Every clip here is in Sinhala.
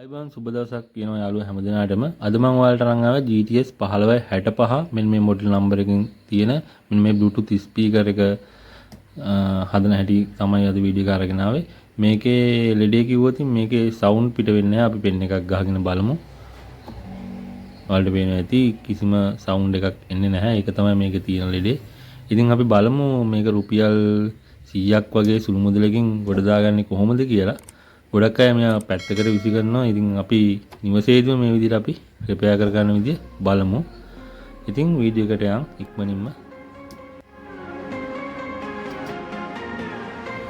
අයිබන් සුබ දවසක් කියනවා යාළුවෝ හැමදෙනාටම. අද මම ඔයාලට අරන් ආවේ GTS 1565 මෙන්න මේ මොඩල් නම්බර් එකකින් තියෙන මෙන්න මේ Bluetooth ස්පීකර් එක හදන හැටි තමයි අද වීඩියෝ එක අරගෙන ආවේ. මේකේ ලෙඩේ කිව්වොත් මේකේ සවුන්ඩ් පිට වෙන්නේ නැහැ. අපි පෙන් එකක් ගහගෙන බලමු. ඔයාලට පේනවා ඇති කිසිම සවුන්ඩ් එකක් එන්නේ නැහැ. ඒක තමයි මේකේ තියෙන ලෙඩේ. ඉතින් අපි බලමු මේක රුපියල් 100ක් වගේ සුළු මුදලකින් ගොඩ දාගන්නේ කොහොමද කියලා. ගොඩක් අය මෙයා පැත්තකට විසි කරනවා. ඉතින් අපි නිවසේදීම මේ විදිහට අපි රිපෙයාර් කර ගන්න විදිය බලමු. ඉතින් වීඩියෝ එකට යන් ඉක්මනින්ම.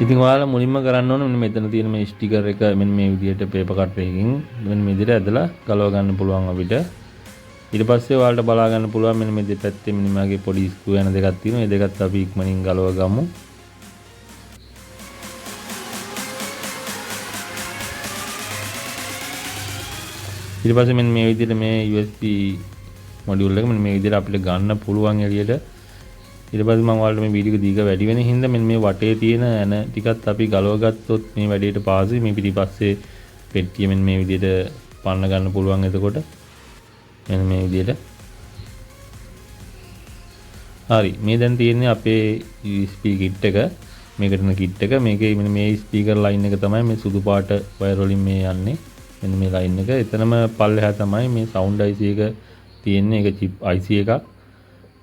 ඉතින් ඔයාලා මුලින්ම කරන්න ඕනේ මෙන්න මෙතන තියෙන මේ ස්ටිකර් එක මෙන්න මේ විදිහට පේපර් කටර් එකකින් මෙන්න මේ විදිහට ඇදලා ගලව ගන්න පුළුවන් අපිට. ඊට පස්සේ ඔයාලට බලා ගන්න පුළුවන් මෙන්න මේ දෙපැත්තේ මෙන්න මාගේ පොඩි ස්ක්‍රූ යන දෙකක් තියෙනවා. මේ දෙකත් අපි ඉක්මනින් ගලව ගමු. ඊට පස්සේ මෙන්න මේ විදිහට මේ USB මොඩියුල් එක මෙන්න මේ විදිහට අපිට ගන්න පුළුවන් එළියට. ඊට පස්සේ මම ඔයාලට මේ වීඩියෝ එක දීක වැඩි වෙන හින්දා මෙන්න මේ වටේ තියෙන ඇන ටිකත් අපි ගලව ගත්තොත් මේ වැඩේට පාසෙ මේ පිටිපස්සේ පෙට්ටිය මෙන්න මේ විදිහට පන්න ගන්න පුළුවන්. එතකොට මෙන්න මේ විදිහට. හරි මේ දැන් තියෙන්නේ අපේ USB කිට් එක. මේකට තියෙන කිට් එක. මේකේ මෙන්න මේ ස්පීකර් ලයින් එක තමයි මේ සුදු පාට වයර් වලින් මේ යන්නේ. මෙන්න මේ ලයින් එක. එතනම පල්ලෙහා තමයි මේ සවුන්ඩ් IC එක තියෙන්නේ. ඒක chip IC එකක්.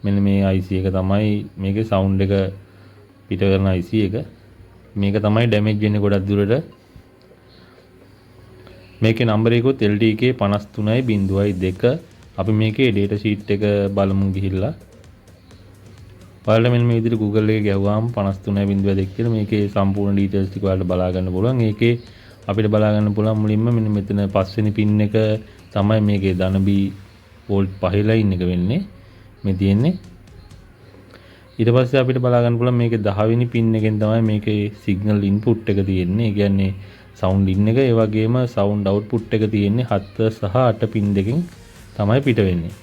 මෙන්න මේ IC එක තමයි මේකේ සවුන්ඩ් එක පිට කරන IC එක. මේක තමයි ඩැමේජ් වෙන්නේ ගොඩක් දුරට. මේකේ නම්බර එකකුත් LTK 53.02. අපි මේකේ data sheet එක බලමු ගිහිල්ලා. ඔයාලට මෙන්න මේ විදිහට Google එකේ ගැහුවාම 53.02 කියලා මේකේ සම්පූර්ණ details ටික ඔයාලට බලා ගන්න පුළුවන්. ඒකේ අපිට බලා ගන්න පුළුවන් මුලින්ම මෙන්න මෙතන පස්වෙනි පින් එක තමයි මේකේ ධන B වෝල්ට් 5 ලයින් එක වෙන්නේ මේ තියෙන්නේ. ඊට පස්සේ අපිට බලා ගන්න පුළුවන් මේකේ 10 වෙනි පින් එකෙන් තමයි මේකේ සිග්නල් ඉන්පුට් එක තියෙන්නේ. ඒ කියන්නේ සවුන්ඩ් ඉන් එක. ඒ වගේම සවුන්ඩ් අවුට්පුට් එක තියෙන්නේ 7 සහ 8 පින් දෙකෙන් තමයි පිට වෙන්නේ.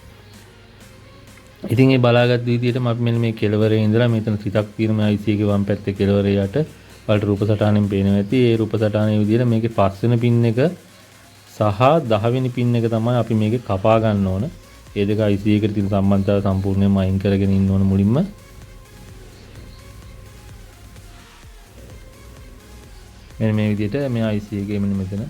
ඉතින් මේ බලාගත් විදිහටම අපි මෙන්න මේ කෙළවරේ ඉඳලා මෙතන සිතක් තියෙන මේ IC එකේ වම් පැත්තේ කෙළවරේ යට ඔයාලට රූප සටහනෙන් පේනවා ඇති. ඒ රූප සටහනේ විදිහට මේකේ 5 වෙනි පින් එක සහ 10 වෙනි පින් එක තමයි අපි මේකේ කපා ගන්න ඕන. ඒ දෙක IC එකට තියෙන සම්බන්ධතාවය සම්පූර්ණයෙන්ම අයින් කරගෙන ඉන්න ඕන මුලින්ම. මෙන්න මේ විදිහට මේ IC එකේ මෙන්න මෙතන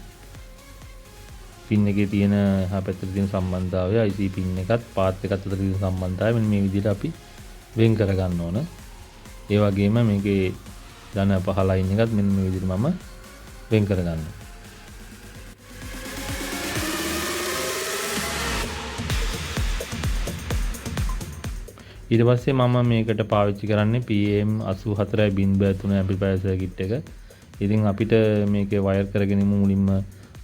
පින් එකේ තියෙන එහා පැත්තේ තියෙන සම්බන්ධතාවය IC පින් එකත් පාත් එකත් අතර තියෙන සම්බන්ධතාවය මෙන්න මේ විදිහට අපි වෙන් කර ගන්න ඕන. ඒ වගේම මේකේ ධන 5 ලයින් එකත් මෙන්න මේ විදිහට මම වෙන් කර ගන්නවා. ඊට පස්සේ මම මේකට පාවිච්චි කරන්නේ PM84.03 ඇම්ප්ලිෆයර් සර්කිට් එක. ඉතින් අපිට මේකේ වයර් කරගෙන මුලින්ම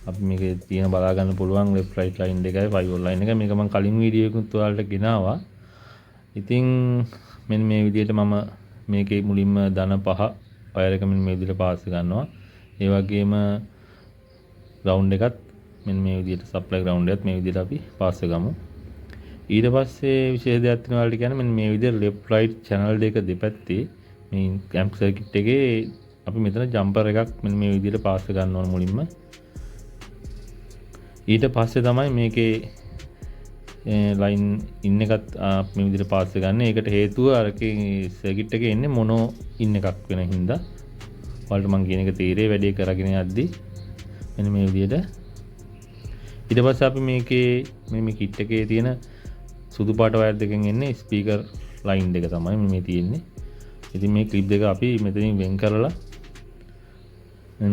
අපි මේකේ තියෙන බලා ගන්න පුළුවන් left right line දෙකයි 5 volt line එක. මේක මම කලින් වීඩියෝ එකකුත් ඔයාලට ගෙනාවා. ඉතින් මෙන්න මේ විදිහට මම මේකේ මුලින්ම ධන 5 වයර් එක මෙන්න මේ විදිහට පාස් ගන්නවා. ඒ වගේම ග්‍රවුන්ඩ් එකත් මෙන්න මේ විදිහට සප්ලයි ග්‍රවුන්ඩ් එකත් මේ විදිහට අපි පාස් ගමු. ඊට පස්සේ විශේෂ දෙයක් තියෙනවා ඔයාලට කියන්නේ මෙන්න මේ විදිහට left right channel දෙක දෙපැත්තේ මේ amp circuit එකේ අපි මෙතන ජම්පර් එකක් මෙන්න මේ විදිහට පාස් ගන්න ඕන මුලින්ම. ඊට පස්සේ තමයි මේකේ ලයින් ඉන් එකත් මේ විදිහට පාස් ගන්න. ඒකට හේතුව අරකේ සර්කිට් එකේ ඉන්නේ මොනෝ ඉන් එකක් වෙන හින්දා. ඔයාලට මම කියන එක තීරේ වැඩේ කරගෙන යද්දි මෙන්න මේ විදිහට. ඊට පස්සේ අපි මේකේ මේ කිට් එකේ තියෙන සුදු පාට වයර් දෙකෙන් එන්නේ ස්පීකර් ලයින් දෙක තමයි මේ තියෙන්නේ. ඉතින් මේ ක්ලිප් දෙක අපි මෙතනින් වෙන් කරලා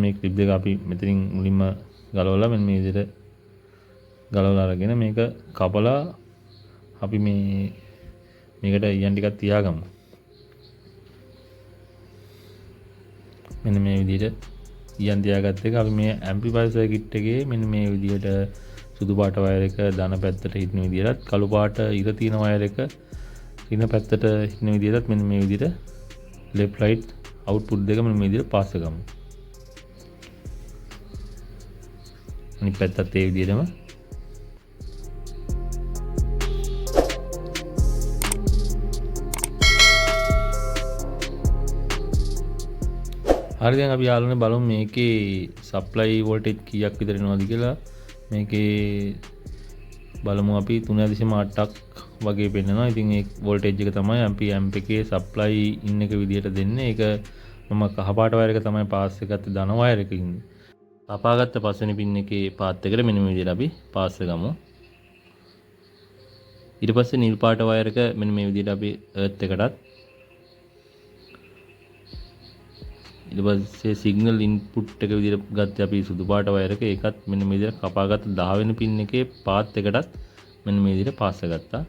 මේ ක්ලිප් දෙක අපි මෙතනින් මුලින්ම ගලවලා මෙන්න මේ විදිහට ගලවලා අරගෙන මේක කපලා අපි මේකට ඉයන් ටිකක් තියාගමු. මෙන්න මේ විදිහට ඉයන් තියාගත්ත එක අපි මේ ඇම්ප්ලිෆයර් සර්කිට් එකේ මෙන්න මේ විදිහට සුදු පාට වයර් එක ධන පැත්තට හිටින විදිහටත් කළු පාට ඉර තියෙන වයර් එක ඍණ පැත්තට හිටින විදිහටත් මෙන්න මේ විදිහට left right output දෙක මෙන්න මේ විදිහට පාස් කරගමු. අනිත් පැත්තත් ඒ විදිහටම හරි දැන් අපි යාළුවනේ බලමු මේකේ සප්ලයි වෝල්ටේජ් කීයක් විතර එනවද කියලා. මේකේ බලමු අපි 3.8ක් වගේ පෙන්නනවා. ඉතින් ඒ වෝල්ටේජ් එක තමයි amp එකේ සප්ලයි ඉන්න එක විදියට දෙන්නේ. ඒක මම කහපාට වයර් එක තමයි පාස් එකත් ධන වයර් එකකින්. කපාගත්ත පස්වෙනි පින් එකේ පාත් එකට මෙන්න මේ විදියට අපි පාස් ගමු. ඊට පස්සේ නිල් පාට වයර් එක මෙන්න මේ විදියට අපි එර්ත් එකටත් ඊට පස්සේ සිග්නල් ඉන්පුට් එක විදියට ගත්තේ අපි සුදු පාට වයර් එක. ඒකත් මෙන්න මේ විදියට කපාගත්ත 10 වෙනි පින් එකේ පාත් එකටත් මෙන්න මේ විදියට පාස් ගත්තා.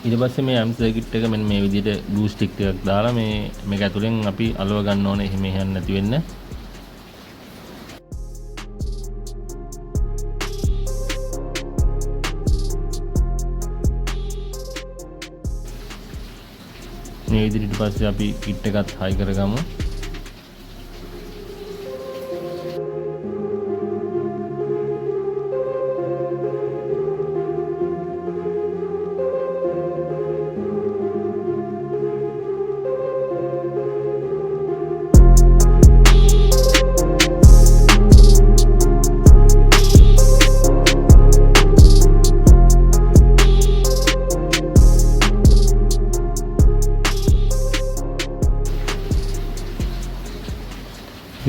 ඊට පස්සේ මේ amp circuit එක මෙන්න මේ විදිහට glue stick එකක් දාලා මේක ඇතුලෙන් අපි අලව ගන්න ඕනේ. එහෙම එහෙම නැති වෙන්න. මේ විදිහට ඊට පස්සේ අපි kit එකත් high කරගමු.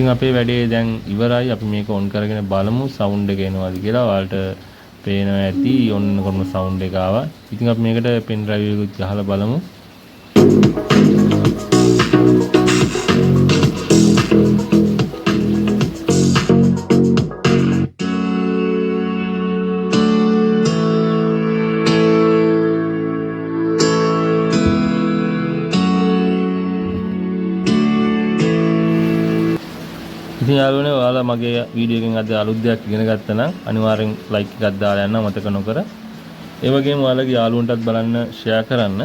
ඉතින් අපේ වැඩේ දැන් ඉවරයි. අපි මේක ඔන් කරගෙන බලමු සවුන්ඩ් එක එනවාද කියලා. ඔයාලට පේනවා ඇති ඔන්න කරන සවුන්ඩ් එක ආවා. ඉතින් අපි මේකට පෙන් ඩ්‍රයිව් එකක් ගහලා බලමු. ඉතින් යාළුවනේ ඔයාලා මගේ වීඩියෝ එකෙන් අද අලුත් දෙයක් ඉගෙන ගත්තා නම් අනිවාර්යෙන් ලයික් එකක් දාලා යන්න මතක නොකර. ඒ වගේම ඔයාලගේ යාළුවන්ටත් බලන්න ෂෙයා කරන්න.